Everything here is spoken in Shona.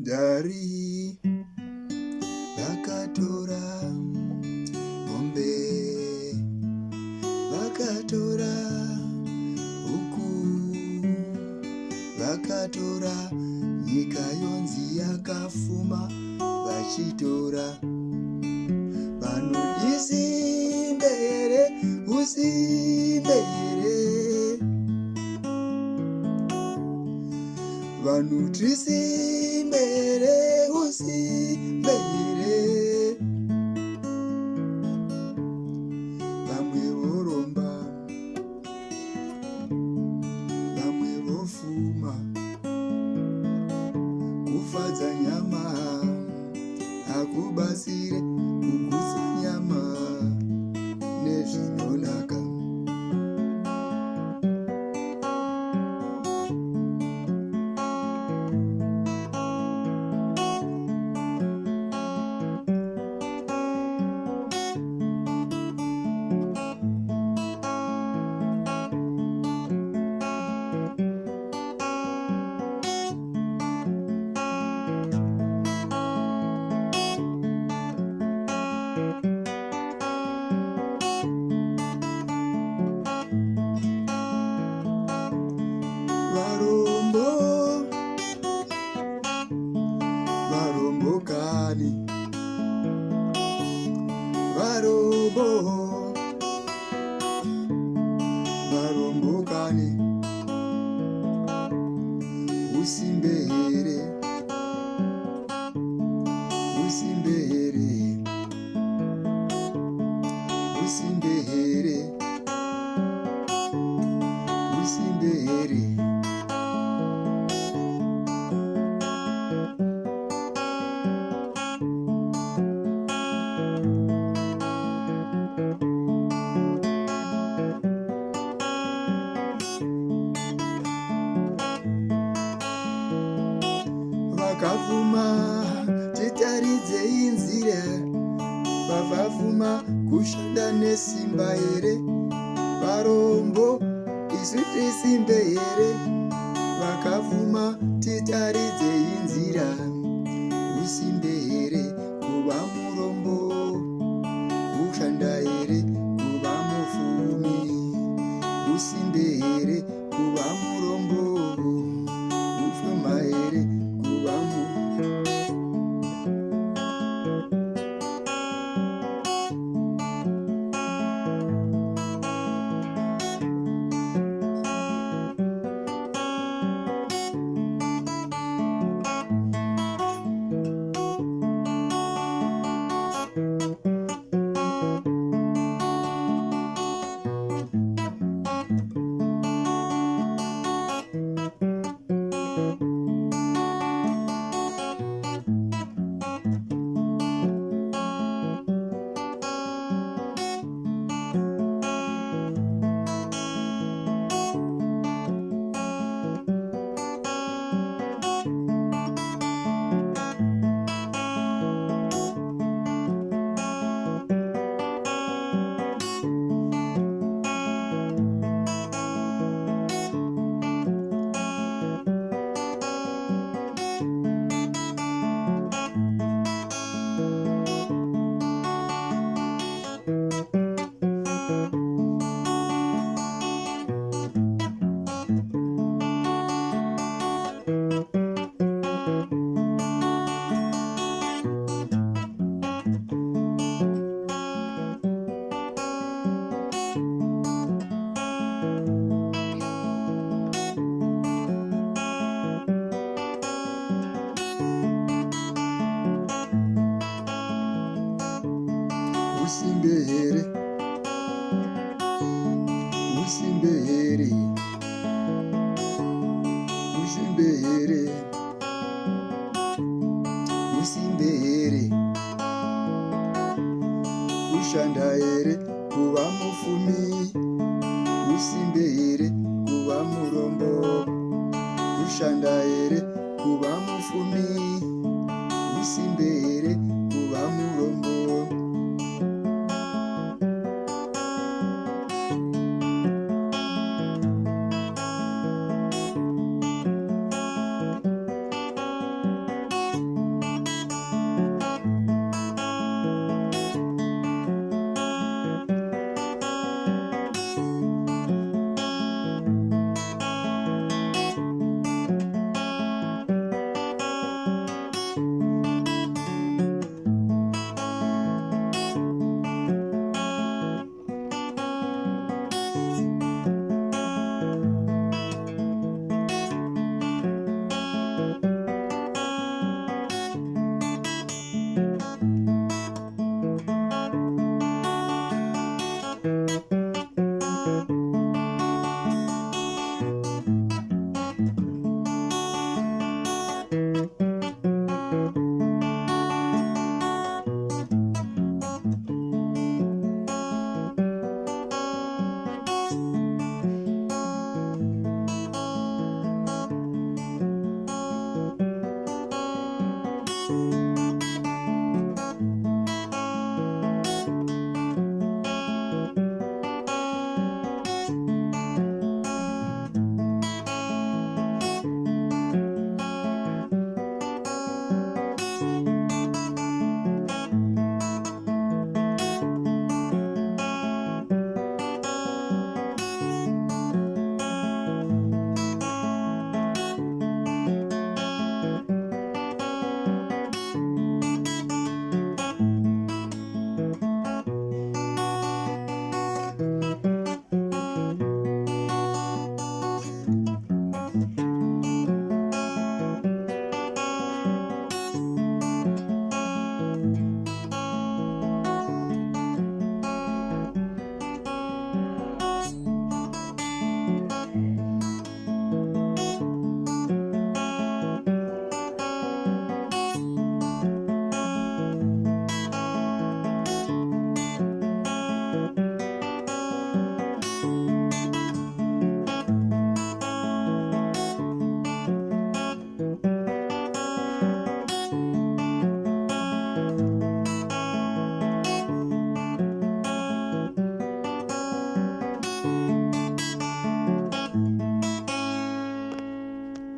Dari vakatora mombe, vakatora huku, vakatora nyika yonzi yakafuma, vachitora vanhu isimbe here, usimbe here, vanhu tisimbe here, usimbe here, vamwe voromba, vamwe vofuma, kufadza nyama hakubasire kugusa nyama nezvinonaka. Varombokani, varombokani, usimbe here, usimbe here, usimbe here, usimbe here. Vakavuma titaridzei nzira, vavavuma kushanda nesimba here, varombo isu tisimbe here, vakavuma titaridzei nzira, usimbe here kuva murombo, kushanda here kuva mufumi, usimbe here kuva murombo, ufuma here kuva usimbe here, usimbe here, usimbe here, usimbe here, kushanda here kuva mufumi, usimbe here kuva murombo, kushanda here kuva mufumi, usimbe here kuva murombo.